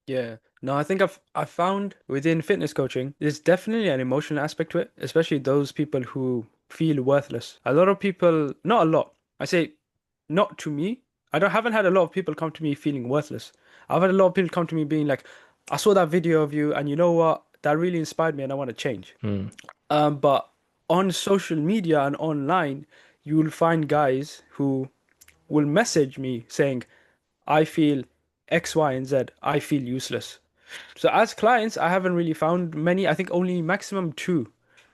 Yeah. No, I think I found within fitness coaching, there's definitely an emotional aspect to it, especially those people who feel worthless. A lot of people, not a lot. I say not to me. I don't haven't had a lot of people come to me feeling worthless. I've had a lot of people come to me being like, I saw that video of you and you know what? That really inspired me and I want to change. Mm. But on social media and online, you will find guys who will message me saying, I feel X, Y, and Z. I feel useless. So as clients, I haven't really found many. I think only maximum two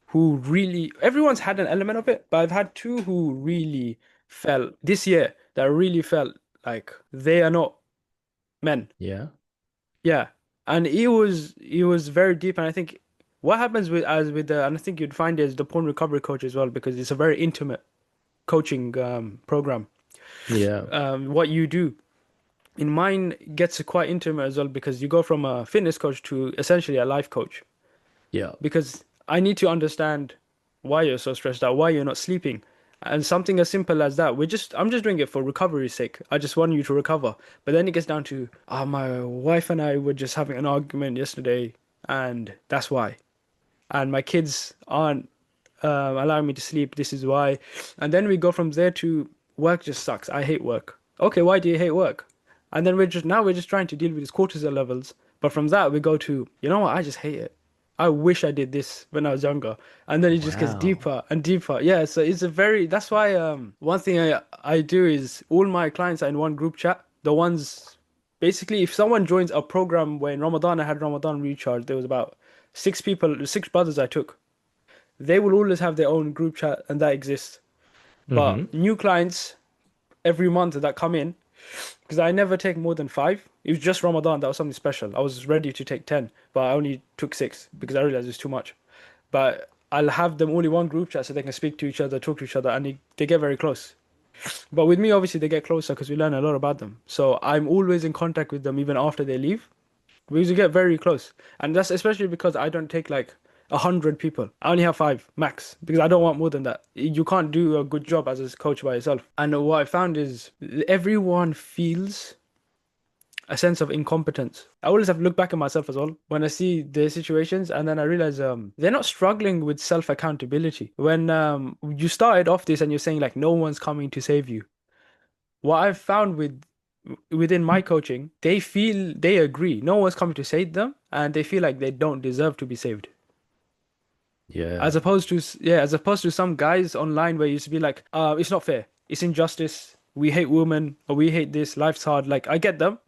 who really, everyone's had an element of it, but I've had two who really felt this year that really felt like they are not men. Yeah. Yeah. And it was very deep. And I think what happens with as with the and I think you'd find is the porn recovery coach as well, because it's a very intimate coaching program. Yeah. What you do in mine gets quite intimate as well because you go from a fitness coach to essentially a life coach Yeah. because I need to understand why you're so stressed out, why you're not sleeping. And something as simple as that, I'm just doing it for recovery's sake. I just want you to recover. But then it gets down to, my wife and I were just having an argument yesterday, and that's why. And my kids aren't allowing me to sleep. This is why. And then we go from there to work just sucks. I hate work. Okay, why do you hate work? And then we're just trying to deal with these cortisol levels. But from that we go to, you know what? I just hate it. I wish I did this when I was younger. And then it just gets Wow. deeper and deeper. Yeah, so it's a very that's why one thing I do is all my clients are in one group chat. The ones basically if someone joins a program where in Ramadan I had Ramadan recharge, there was about six people, six brothers I took. They will always have their own group chat and that exists. But Mm-hmm. new clients every month that come in, because I never take more than five. It was just Ramadan, that was something special. I was ready to take 10, but I only took six because I realized it's too much. But I'll have them only one group chat so they can speak to each other, talk to each other, and they get very close. But with me, obviously, they get closer because we learn a lot about them. So I'm always in contact with them even after they leave. We used to get very close, and that's especially because I don't take like 100 people. I only have five max because I don't want more than that. You can't do a good job as a coach by yourself. And what I found is everyone feels a sense of incompetence. I always have to look back at myself as well when I see their situations, and then I realize they're not struggling with self accountability. When you started off this and you're saying like no one's coming to save you, what I've found within my coaching, they agree. No one's coming to save them, and they feel like they don't deserve to be saved. Yeah. As opposed to some guys online where you used to be like, it's not fair, it's injustice. We hate women, or we hate this. Life's hard. Like I get them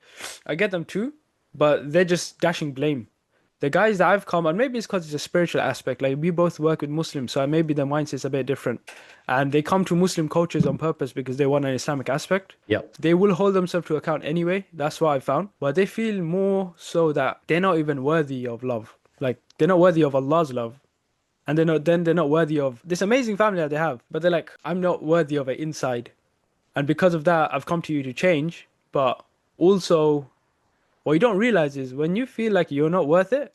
too, but they're just dashing blame. The guys that I've come, and maybe it's because it's a spiritual aspect. Like we both work with Muslims, so maybe their mindset's a bit different, and they come to Muslim coaches on purpose because they want an Islamic aspect. Yep. They will hold themselves to account anyway. That's what I found. But they feel more so that they're not even worthy of love. Like they're not worthy of Allah's love. And they're not worthy of this amazing family that they have. But they're like, I'm not worthy of it inside. And because of that, I've come to you to change. But also, what you don't realize is when you feel like you're not worth it,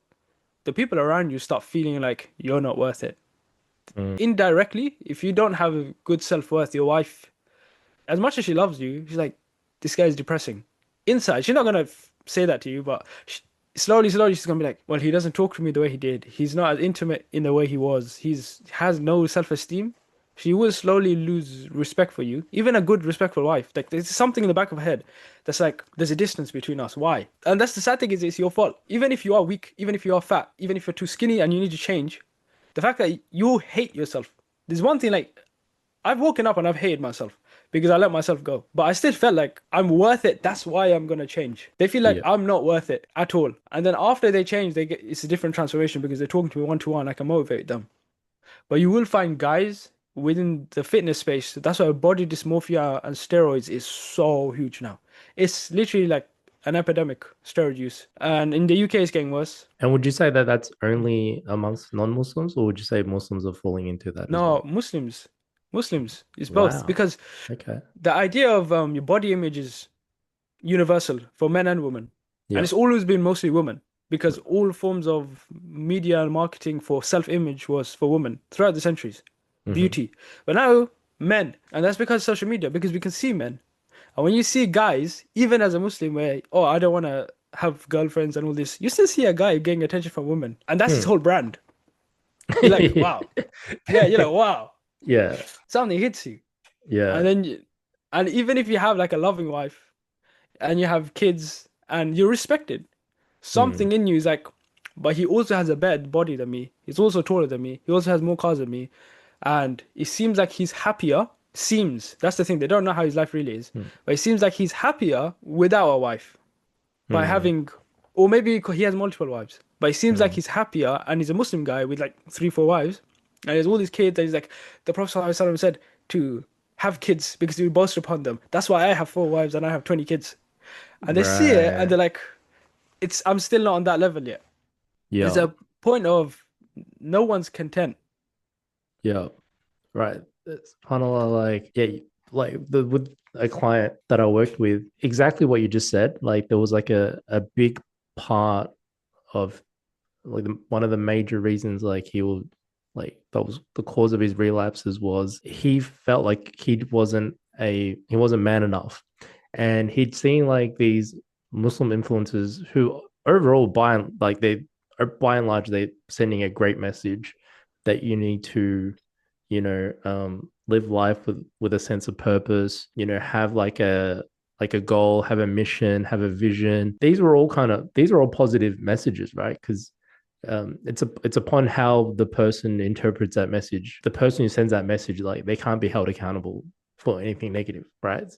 the people around you start feeling like you're not worth it. Mm. Indirectly, if you don't have a good self-worth, your wife, as much as she loves you, she's like, this guy is depressing. Inside, she's not gonna say that to you, but slowly, she's gonna be like, well, he doesn't talk to me the way he did. He's not as intimate in the way he was. He's has no self-esteem. She will slowly lose respect for you. Even a good, respectful wife, like there's something in the back of her head that's like, there's a distance between us. Why? And that's the sad thing is, it's your fault. Even if you are weak, even if you are fat, even if you're too skinny and you need to change, the fact that you hate yourself. There's one thing like I've woken up and I've hated myself because I let myself go. But I still felt like I'm worth it. That's why I'm gonna change. They feel like Yeah. I'm not worth it at all. And then after they change, they get it's a different transformation because they're talking to me one to one. I can motivate them. But you will find guys within the fitness space. That's why body dysmorphia and steroids is so huge now. It's literally like an epidemic, steroid use. And in the UK, it's getting worse. And would you say that that's only amongst non-Muslims, or would you say Muslims are falling into that as No, well? Muslims is both Wow. because Okay. the idea of your body image is universal for men and women. And Yeah. it's always been mostly women because all forms of media and marketing for self-image was for women throughout the centuries. Mm-hmm. Beauty. But now men, and that's because of social media, because we can see men. And when you see guys, even as a Muslim, where, oh, I don't want to have girlfriends and all this, you still see a guy getting attention from women, and that's his Hmm. whole brand. You're like, wow. Yeah, you're like, wow. Yeah. Something hits you. And Yeah. then and even if you have like a loving wife and you have kids and you're respected, Hmm. something in you is like, but he also has a better body than me. He's also taller than me. He also has more cars than me. And it seems like he's happier. Seems, that's the thing. They don't know how his life really is. Hmm. But it seems like he's happier without a wife by Hmm. having, or maybe he has multiple wives. But it seems like Hmm. he's happier and he's a Muslim guy with like three, four wives. And there's all these kids. And he's like, the Prophet ﷺ said to have kids because you boast upon them. That's why I have four wives and I have 20 kids. And they see it and Right. they're like, I'm still not on that level yet. There's Yeah. a point of no one's content. Yeah. Right. It's kind of like, yeah, like the with a client that I worked with, exactly what you just said. Like there was like a big part of like one of the major reasons like he would like that was the cause of his relapses was he felt like he wasn't man enough, and he'd seen like these Muslim influencers who overall they are by and large they sending a great message that you need to live life with a sense of purpose, have like a goal, have a mission, have a vision. These are all positive messages, right? Because it's upon how the person interprets that message. The person who sends that message, like they can't be held accountable for anything negative, right?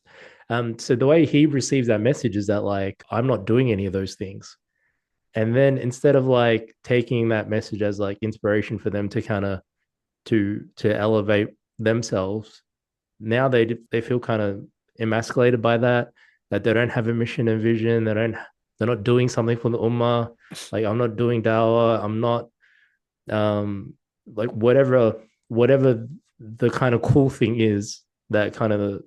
So the way he receives that message is that like I'm not doing any of those things, and then instead of like taking that message as like inspiration for them to kind of to elevate themselves, now they feel kind of emasculated by that they don't have a mission and vision. They're not doing something for the ummah. Like I'm not doing dawah. I'm not um like whatever the kind of cool thing is that kind of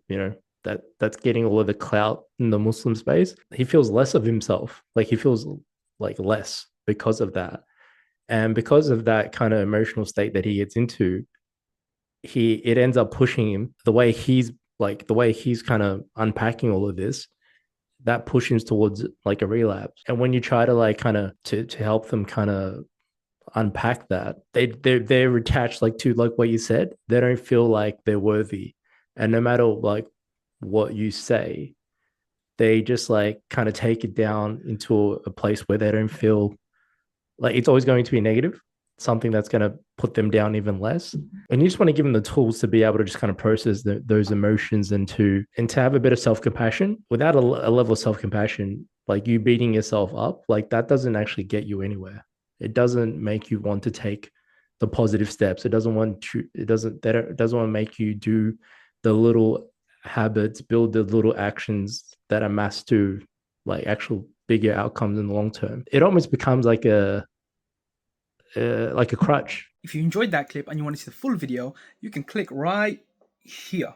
that's getting all of the clout in the Muslim space. He feels less of himself. Like he feels like less because of that. And because of that kind of emotional state that he gets into, he it ends up pushing him the way he's kind of unpacking all of this, that pushes towards like a relapse. And when you try to like kind of to help them kind of unpack that, they're attached like to like what you said. They don't feel like they're worthy, and no matter like what you say, they just like kind of take it down into a place where they don't feel like it's always going to be negative, something that's going to put them down even less. And you just want to give them the tools to be able to just kind of process those emotions and to have a bit of self-compassion. Without a level of self-compassion, like you beating yourself up, like that doesn't actually get you anywhere. It doesn't make you want to take the positive steps. It doesn't want to make you do the little habits, build the little actions that amass to like actual bigger outcomes in the long term. It almost becomes like a crutch. If you enjoyed that clip and you want to see the full video, you can click right here.